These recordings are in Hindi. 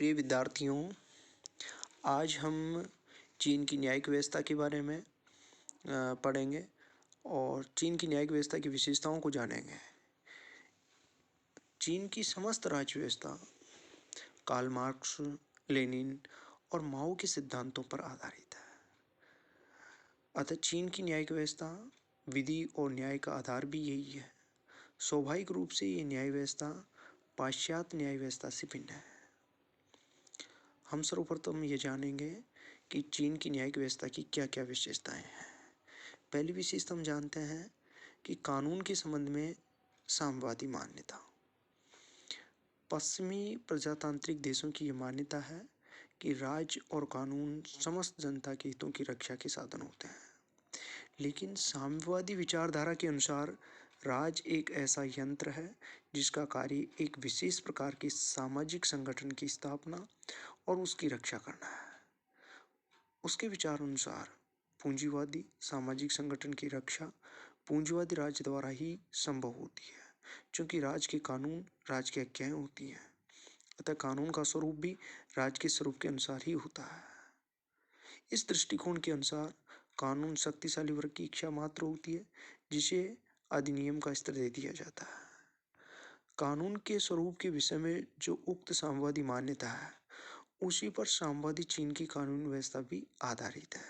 प्रिय विद्यार्थियों, आज हम चीन की न्यायिक व्यवस्था के बारे में पढ़ेंगे और चीन की न्यायिक व्यवस्था की विशेषताओं को जानेंगे। चीन की समस्त राज्य व्यवस्था कार्ल मार्क्स, लेनिन और माओ के सिद्धांतों पर आधारित है। अतः चीन की न्यायिक व्यवस्था, विधि और न्याय का आधार भी यही है। स्वाभाविक रूप से ये न्याय व्यवस्था पाश्चात्य न्याय व्यवस्था से भिन्न है। हम सर्वप्रथम ये जानेंगे कि चीन की न्यायिक व्यवस्था की क्या क्या विशेषताएं हैं। पहली विशेषता हम जानते हैं कि कानून के संबंध में साम्यवादी मान्यता। पश्चिमी प्रजातांत्रिक देशों की यह मान्यता है कि राज्य और कानून समस्त जनता के हितों की रक्षा के साधन होते हैं, लेकिन साम्यवादी विचारधारा के अनुसार राज्य एक ऐसा यंत्र है जिसका कार्य एक विशेष प्रकार के सामाजिक संगठन की स्थापना और उसकी रक्षा करना है। उसके विचार अनुसार पूंजीवादी सामाजिक संगठन की रक्षा पूंजीवादी राज्य द्वारा ही संभव होती है, क्योंकि राज्य के कानून राज्य की आज्ञाएं होती हैं। अतः कानून का स्वरूप भी राज्य के स्वरूप के अनुसार ही होता है। इस दृष्टिकोण के अनुसार कानून शक्तिशाली वर्ग की इच्छा मात्र होती है, जिसे अधिनियम का स्तर दे दिया जाता है। कानून के स्वरूप के विषय में जो उक्त साम्यवादी मान्यता है, उसी पर साम्यवादी चीन की कानून व्यवस्था भी आधारित है।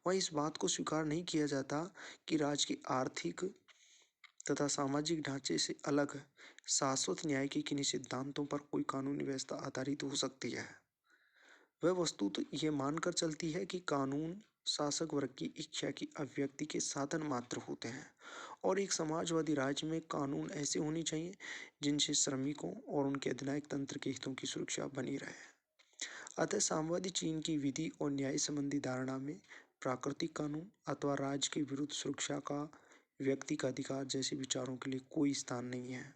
वह इस बात को स्वीकार नहीं किया जाता कि राज्य के आर्थिक तथा सामाजिक ढांचे से अलग शाश्वत न्याय के किन्हीं सिद्धांतों पर कोई कानूनी व्यवस्था आधारित हो सकती है। वह वस्तुतः यह मानकर चलती है कि कानून शासक वर्ग की इच्छा की अभिव्यक्ति के साधन मात्र होते हैं और एक समाजवादी राज्य में कानून ऐसे होने चाहिए जिनसे श्रमिकों और उनके अधिनायक तंत्र के हितों की सुरक्षा बनी रहे। अतः साम्यवादी चीन की विधि और न्याय संबंधी धारणा में प्राकृतिक कानून अथवा राज्य के विरुद्ध सुरक्षा का व्यक्ति का अधिकार जैसे विचारों के लिए कोई स्थान नहीं है।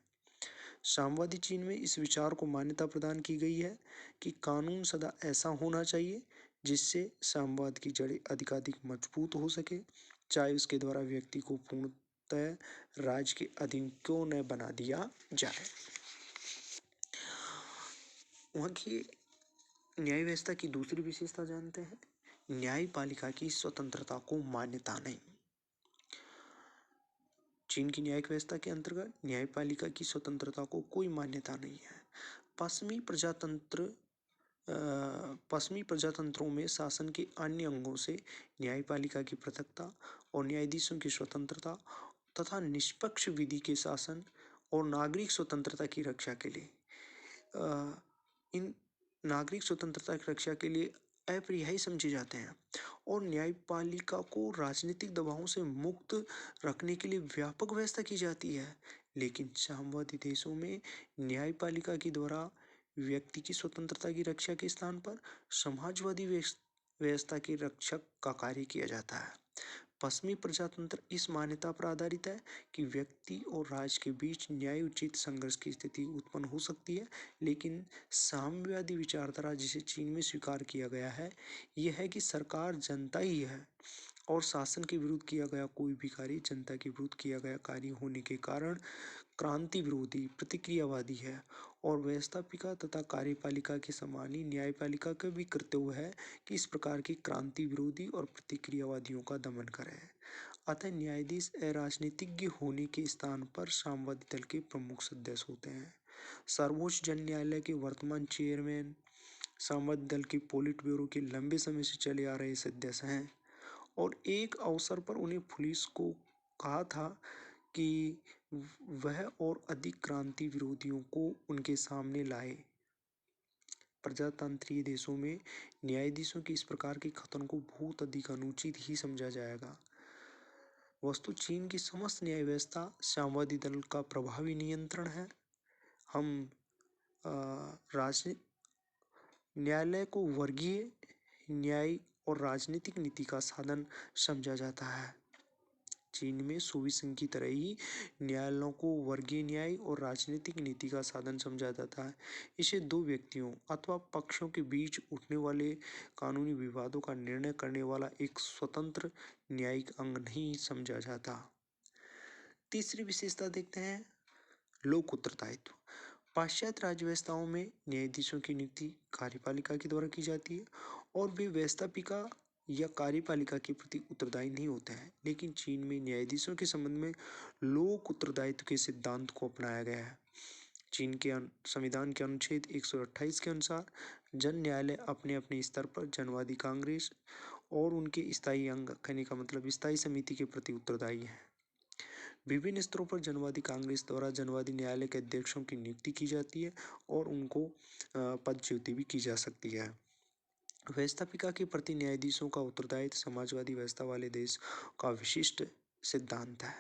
साम्यवादी चीन में इस विचार को मान्यता प्रदान की गई है कि कानून सदा ऐसा होना चाहिए जिससे साम्यवाद की जड़ें अधिकाधिक मजबूत हो सके, चाहे उसके द्वारा व्यक्ति को पूर्णतः राज्य के अधीन क्यों न बना दिया जाए। वहाँ की न्याय व्यवस्था की दूसरी विशेषता जानते हैं, न्यायपालिका की स्वतंत्रता को मान्यता नहीं। चीन की न्यायिक व्यवस्था के अंतर्गत न्यायपालिका की स्वतंत्रता को कोई मान्यता नहीं है। पश्चिमी प्रजातंत्रों में शासन के अन्य अंगों से न्यायपालिका की पृथकता और न्यायाधीशों की स्वतंत्रता तथा निष्पक्ष विधि के शासन और नागरिक स्वतंत्रता की रक्षा के लिए इन नागरिक स्वतंत्रता की रक्षा के लिए अपरिहार्य समझे जाते हैं और न्यायपालिका को राजनीतिक दबावों से मुक्त रखने के लिए व्यापक व्यवस्था की जाती है। लेकिन साम्यवादी देशों में न्यायपालिका के द्वारा व्यक्ति की स्वतंत्रता की रक्षा के स्थान पर समाजवादी व्यवस्था के रक्षक का कार्य किया जाता है। पश्चिमी प्रजातंत्र इस मान्यता पर आधारित है कि व्यक्ति और राज्य के बीच न्यायोचित संघर्ष की स्थिति उत्पन्न हो सकती है, लेकिन साम्यवादी विचारधारा जिसे चीन में स्वीकार किया गया है, यह है कि सरकार जनता ही है और शासन के विरुद्ध किया गया कोई भी कार्य जनता के विरुद्ध किया गया कार्य होने के कारण क्रांति विरोधी प्रतिक्रियावादी है और व्यवस्थापिका तथा कार्यपालिका के समान ही न्यायपालिका का भी कर्तव्य है कि इस प्रकार की क्रांति विरोधी और प्रतिक्रियावादियों का दमन करे। अतः न्यायाधीश अराजनीतिज्ञ होने के स्थान पर साम्यवादी दल के प्रमुख सदस्य होते हैं। सर्वोच्च जन न्यायालय के वर्तमान चेयरमैन साम्यवादी दल के पोलिट ब्यूरो के लंबे समय से चले आ रहे सदस्य हैं और एक अवसर पर उन्हें पुलिस को कहा था कि वह और अधिक क्रांति विरोधियों को उनके सामने लाए। प्रजातांत्रिक देशों में न्यायाधीशों की इस प्रकार के कथन को बहुत अधिक अनुचित ही समझा जाएगा। वस्तु चीन की समस्त न्याय व्यवस्था साम्यवादी दल का प्रभावी नियंत्रण है। हम न्यायालय को वर्गीय न्याय और राजनीतिक नीति का साधन समझा जाता है। चीन में सुविसंघ की तरह ही न्यायालयों को वर्गीय न्याय और राजनीतिक नीति का साधन समझा जाता है। इसे दो व्यक्तियों अथवा पक्षों के बीच उठने वाले कानूनी विवादों का निर्णय करने वाला एक स्वतंत्र न्यायिक अंग नहीं समझा जाता। तीसरी विशेषता देखते हैं, लोक उत्तरदायित्व। पाश्चात्य राज्य व्यवस्थाओं में न्यायाधीशों की नियुक्ति कार्यपालिका के द्वारा की जाती है और वे व्यवस्थापिका या कार्यपालिका के प्रति उत्तरदायी नहीं होते हैं, लेकिन चीन में न्यायाधीशों के संबंध में लोक उत्तरदायित्व के सिद्धांत को अपनाया गया है। चीन के संविधान के अनुच्छेद 128 के अनुसार जन न्यायालय अपने अपने स्तर पर जनवादी कांग्रेस और उनके स्थायी अंग, कहने का मतलब स्थायी समिति के प्रति उत्तरदायी है। विभिन्न स्तरों पर जनवादी कांग्रेस द्वारा जनवादी न्यायालय के अध्यक्षों की नियुक्ति की जाती है और उनको पदच्युति भी की जा सकती है। व्यवस्थापिका के प्रति न्यायाधीशों का उत्तरदायित्व समाजवादी व्यवस्था वाले देश का विशिष्ट सिद्धांत है।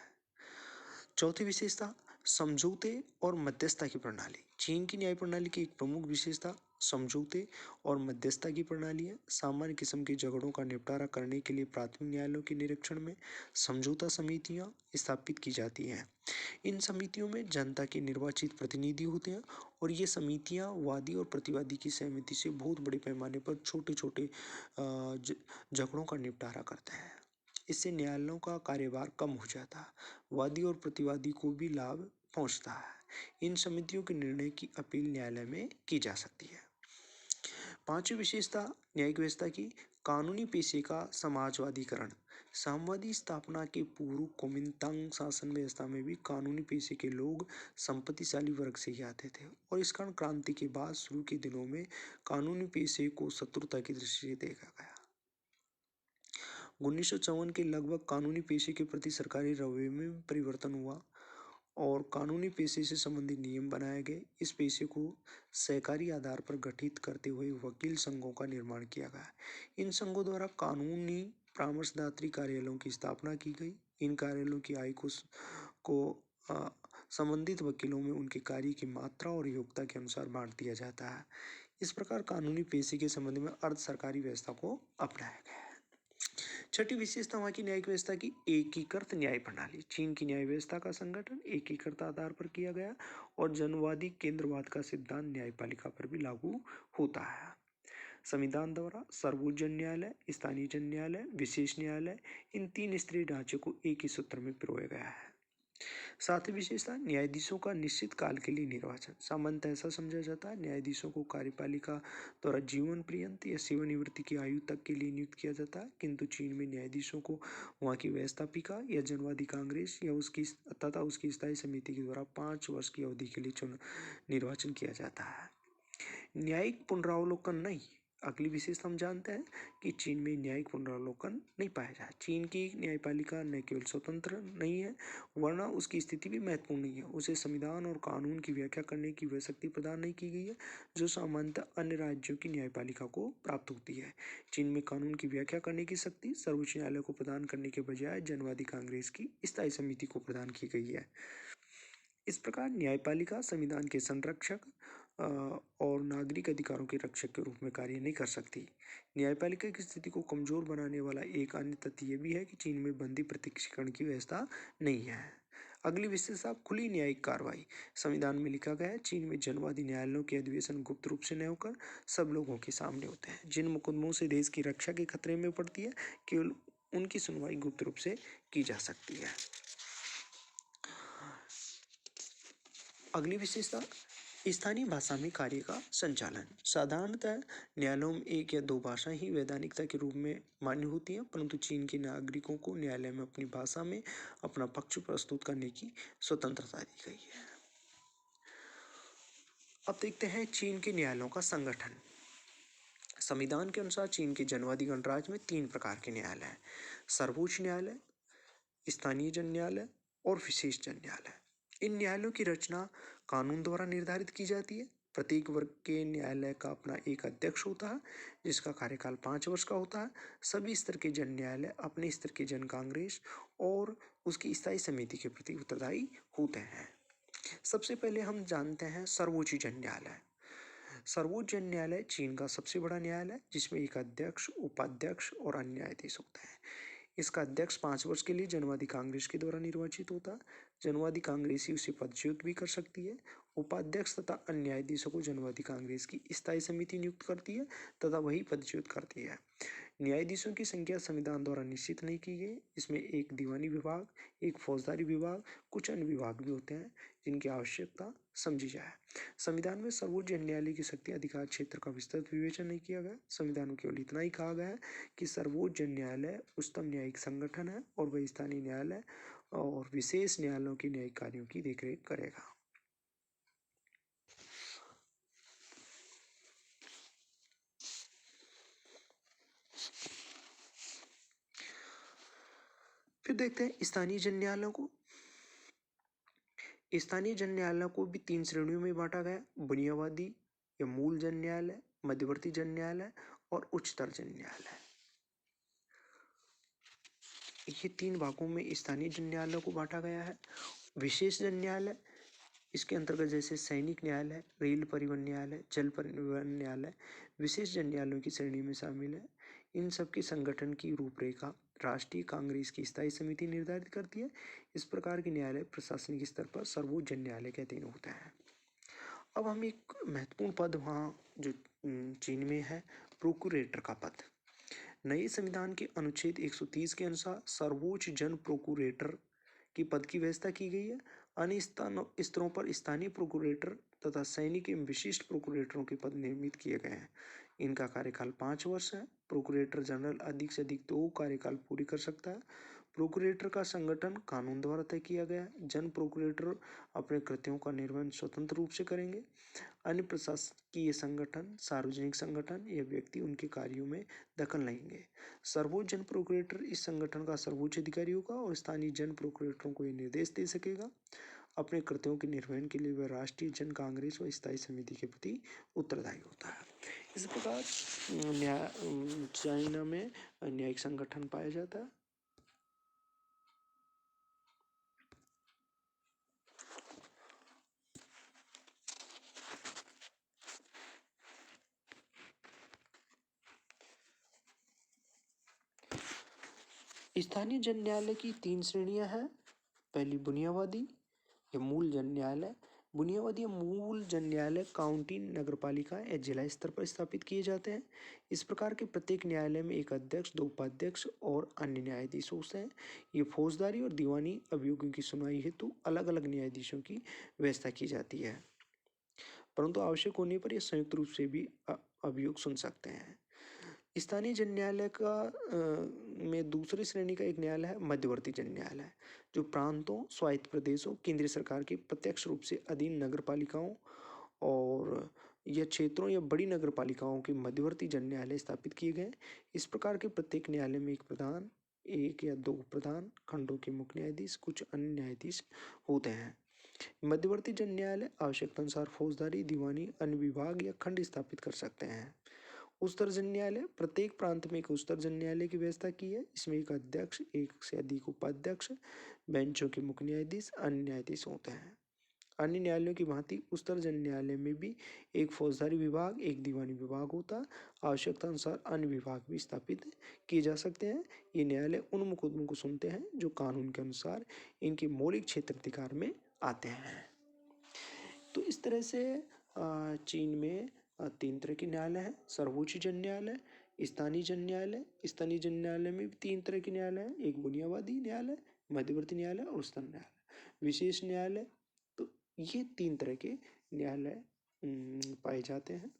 चौथी विशेषता, समझौते और मध्यस्थता की प्रणाली। चीन की न्याय प्रणाली की एक प्रमुख विशेषता समझौते और मध्यस्थता की प्रणाली है। सामान्य किस्म के झगड़ों का निपटारा करने के लिए प्राथमिक न्यायालयों के निरीक्षण में समझौता समितियां स्थापित की जाती हैं। इन समितियों में जनता के निर्वाचित प्रतिनिधि होते हैं और ये समितियां वादी और प्रतिवादी की सहमति से बहुत बड़े पैमाने पर छोटे छोटे झगड़ों का निपटारा करते हैं। इससे न्यायालयों का कार्यभार कम हो जाता है, वादी और प्रतिवादी को भी लाभ पहुंचता है। इन समितियों के निर्णय की अपील न्यायालय में की जा सकती है। पांचवी विशेषता न्यायिक व्यवस्था की कानूनी पेशे का समाजवादीकरण। साम्यवादी स्थापना के पूर्व कुमिनतांग शासन व्यवस्था में भी कानूनी पेशे के लोग संपत्तिशाली वर्ग से ही आते थे और इस कारण क्रांति के बाद शुरू के दिनों में कानूनी पेशे को शत्रुता की दृष्टि से देखा गया। 1954 के लगभग कानूनी पेशे के प्रति सरकारी रवैये में परिवर्तन हुआ और कानूनी पेशे से संबंधित नियम बनाए गए। इस पेशे को सहकारी आधार पर गठित करते हुए वकील संघों का निर्माण किया गया। इन संघों द्वारा कानूनी परामर्शदात्री कार्यालयों की स्थापना की गई। इन कार्यालयों की आय को संबंधित वकीलों में उनके कार्य की मात्रा और योग्यता के अनुसार बांट दिया जाता है। इस प्रकार कानूनी पेशे के संबंध में अर्ध सरकारी व्यवस्था को अपनाया गया है। छठी विशेषता वहां की न्यायिक व्यवस्था की एकीकृत न्याय प्रणाली। चीन की न्याय व्यवस्था का संगठन एकीकृत आधार पर किया गया और जनवादी केंद्रवाद का सिद्धांत न्यायपालिका पर भी लागू होता है। संविधान द्वारा सर्वोच्च न्यायालय, स्थानीय जन न्यायालय, विशेष न्यायालय, इन तीन स्तरीय ढांचे को एक ही सूत्र में पिरोया गया है। सातवीं विशेषता न्यायाधीशों का निश्चित काल के लिए निर्वाचन। सामान्यतः ऐसा समझा जाता है न्यायाधीशों को कार्यपालिका द्वारा जीवन पर्यंत या सेवानिवृत्ति की आयु तक के लिए नियुक्त किया जाता है, किंतु चीन में न्यायाधीशों को वहाँ की व्यवस्थापिका या जनवादी कांग्रेस या उसकी स्थायी समिति के द्वारा 5 वर्ष की अवधि के लिए निर्वाचन किया जाता है। न्यायिक पुनरावलोकन नहीं। अगली विशेषता हम जानते हैं कि चीन में न्यायिक पुनरावलोकन नहीं पाया जाता। चीन की न्यायपालिका न केवल स्वतंत्र नहीं है, वरना उसकी स्थिति भी महत्वपूर्ण नहीं है। उसे संविधान और कानून की व्याख्या करने की वह शक्ति प्रदान नहीं की गई है जो सामान्यतः अन्य राज्यों की न्यायपालिका को प्राप्त होती है। चीन में कानून की व्याख्या करने की शक्ति सर्वोच्च न्यायालय को प्रदान करने के बजाय जनवादी कांग्रेस की स्थायी समिति को प्रदान की गई है। इस प्रकार न्यायपालिका संविधान के संरक्षक और नागरिक अधिकारों के रक्षक के रूप में कार्य नहीं कर सकती। न्यायपालिका की स्थिति को कमजोर बनाने वाला एक अन्य तथ्य यह भी है कि चीन में बंदी प्रत्यक्षीकरण की व्यवस्था नहीं है। अगली विशेषता खुली न्यायिक कार्रवाई। संविधान में लिखा गया है चीन में जनवादी न्यायालयों के अधिवेशन गुप्त रूप से न होकर सब लोगों के सामने होते हैं। जिन मुकदमों से देश की रक्षा के खतरे में पड़ती है केवल उनकी सुनवाई गुप्त रूप से की जा सकती है। अगली विशेषता स्थानीय भाषा में कार्य का संचालन। साधारणतः न्यायालयों में एक या दो भाषा ही वैधानिकता के रूप में मान्य होती है, परंतु चीन के नागरिकों को न्यायालय में अपनी भाषा में अपना पक्ष प्रस्तुत करने की स्वतंत्रता दी गई है। अब देखते हैं चीन के न्यायालयों का संगठन। संविधान के अनुसार चीन के जनवादी गणराज्य में 3 प्रकार के न्यायालय हैं: सर्वोच्च न्यायालय, स्थानीय जन न्यायालय और विशेष जन न्यायालय। इन न्यायालयों की रचना कानून द्वारा निर्धारित की जाती है। प्रत्येक वर्ग के न्यायालय का अपना एक अध्यक्ष होता है जिसका कार्यकाल 5 वर्ष का होता है। सभी स्तर के जन न्यायालय अपने स्तर के जन कांग्रेस और उसकी स्थायी समिति के प्रति उत्तरदायी होते हैं। सबसे पहले हम जानते हैं सर्वोच्च जन न्यायालय। सर्वोच्च जन न्यायालय चीन का सबसे बड़ा न्यायालय जिसमें एक अध्यक्ष, उपाध्यक्ष और अन्य न्यायाधीश होते हैं। इसका अध्यक्ष 5 वर्ष के लिए जनवादी कांग्रेस के द्वारा निर्वाचित होता है। जनवादी कांग्रेस ही उसे पदच्युत भी कर सकती है। उपाध्यक्ष तथा अन्य न्यायाधीशों को जनवादी कांग्रेस की स्थायी समिति नियुक्त करती है तथा वही पदच्युत करती है। न्यायाधीशों की संख्या संविधान द्वारा निश्चित नहीं की गई। इसमें एक दीवानी विभाग, एक फौजदारी विभाग, कुछ अन्य विभाग भी होते हैं जिनकी आवश्यकता समझी जाए। संविधान में सर्वोच्च न्यायालय की शक्ति अधिकार क्षेत्र का विस्तृत विवेचन नहीं किया गया। संविधान में केवल इतना ही कहा गया है कि सर्वोच्च न्यायालय उच्चतम न्यायिक संगठन है और वह स्थानीय न्यायालय और विशेष न्यायालयों के न्यायिक कार्यों की देखरेख करेगा। फिर देखते हैं स्थानीय जन न्यायालयों को। स्थानीय जन न्यायालयों को भी 3 श्रेणियों में बांटा गया: बुनियादी या मूल जन न्यायालय, मध्यवर्ती जन न्यायालय और उच्चतर जन न्यायालय। ये 3 भागों में स्थानीय जन न्यायालयों को बांटा गया है। विशेष जन न्यायालय, इसके अंतर्गत जैसे सैनिक न्यायालय, रेल परिवहन न्यायालय, जल परिवहन न्यायालय विशेष जन न्यायालयों की श्रेणी में शामिल है। इन सब के संगठन की रूपरेखा राष्ट्रीय कांग्रेस की स्थायी समिति निर्धारित करती है। इस प्रकार के न्यायालय प्रशासनिक स्तर पर सर्वोच्च जन न्यायालय के अधीन होते हैं। अब हम एक महत्वपूर्ण पद वहाँ जो चीन में है, प्रोक्यूरेटर का पद। नए संविधान के अनुच्छेद 130 के अनुसार सर्वोच्च जन प्रोक्यूरेटर की पद की व्यवस्था की गई है। अन्य स्तरों पर स्थानीय प्रोक्यूरेटर तथा सैनिक एवं विशिष्ट प्रोक्यूरेटरों के पद निर्मित किए गए हैं। इनका कार्यकाल 5 वर्ष है। प्रोक्यूरेटर जनरल अधिक से अधिक 2 कार्यकाल पूरी कर सकता है। प्रोक्यूरेटर का संगठन कानून द्वारा तय किया गया है। जन प्रोक्यूरेटर अपने कृत्यों का निर्वहन स्वतंत्र रूप से करेंगे। अन्य प्रशासकीय संगठन, सार्वजनिक संगठन या व्यक्ति उनके कार्यों में दखल नहीं लेंगे। सर्वोच्च जन प्रोक्यूरेटर इस संगठन का सर्वोच्च अधिकारी होगा और स्थानीय जन प्रोक्यूरेटरों को यह निर्देश दे सकेगा। अपने कृत्यों के निर्वहन के लिए वह राष्ट्रीय जन कांग्रेस व स्थायी समिति के प्रति उत्तरदायी होता है। इस प्रकार चाइना में न्यायिक संगठन पाया जाता है। स्थानीय जन न्यायालय की 3 श्रेणियां हैं। पहली बुनियादी या मूल जन न्यायालय। बुनियादी या मूल जन न्यायालय काउंटी, नगरपालिका या जिला स्तर पर स्थापित किए जाते हैं। इस प्रकार के प्रत्येक न्यायालय में एक अध्यक्ष, 2 उपाध्यक्ष और अन्य न्यायाधीश होते हैं। ये फौजदारी और दीवानी अभियोगों की सुनवाई हेतु अलग अलग न्यायाधीशों की व्यवस्था की जाती है, परंतु आवश्यक होने पर ये संयुक्त रूप से भी अभियोग सुन सकते हैं। स्थानीय जन न्यायालय का में दूसरी श्रेणी का एक न्यायालय है मध्यवर्ती जन न्यायालय, जो प्रांतों, स्वायत्त प्रदेशों, केंद्रीय सरकार के प्रत्यक्ष रूप से अधीन नगर पालिकाओं और या क्षेत्रों या बड़ी नगर पालिकाओं के मध्यवर्ती जन न्यायालय स्थापित किए गए। इस प्रकार के प्रत्येक न्यायालय में एक प्रधान, 1 या 2 प्रधान, खंडों के मुख्य न्यायाधीश, कुछ अन्य न्यायाधीश होते हैं। मध्यवर्ती जन न्यायालय आवश्यकता अनुसार फौजदारी, दीवानी, अन्य विभाग या खंड स्थापित कर सकते हैं। उच्चतर जन न्यायालय, प्रत्येक प्रांत में एक उच्चतर जन न्यायालय की व्यवस्था की है। इसमें एक अध्यक्ष, 1 से अधिक उपाध्यक्ष, बेंचों के मुख्य न्यायाधीश, अन्य न्यायाधीश होते हैं। अन्य न्यायालयों की भांति उच्चतर जन न्यायालय में भी एक फौजदारी विभाग, एक दीवानी विभाग होता है। आवश्यकता अनुसार अन्य विभाग भी स्थापित किए जा सकते हैं। ये न्यायालय उन मुकदमों को सुनते हैं जो कानून के अनुसार इनके मौलिक क्षेत्र अधिकार में आते हैं। तो इस तरह से चीन में 3 तरह के न्यायालय हैं: सर्वोच्च जन न्यायालय, स्थानीय जन न्यायालय। स्थानीय जन न्यायालय में भी 3 तरह के न्यायालय हैं: एक बुनियादी न्यायालय, मध्यवर्ती न्यायालय और उच्चतर न्यायालय, विशेष न्यायालय। तो ये 3 तरह के न्यायालय पाए जाते हैं।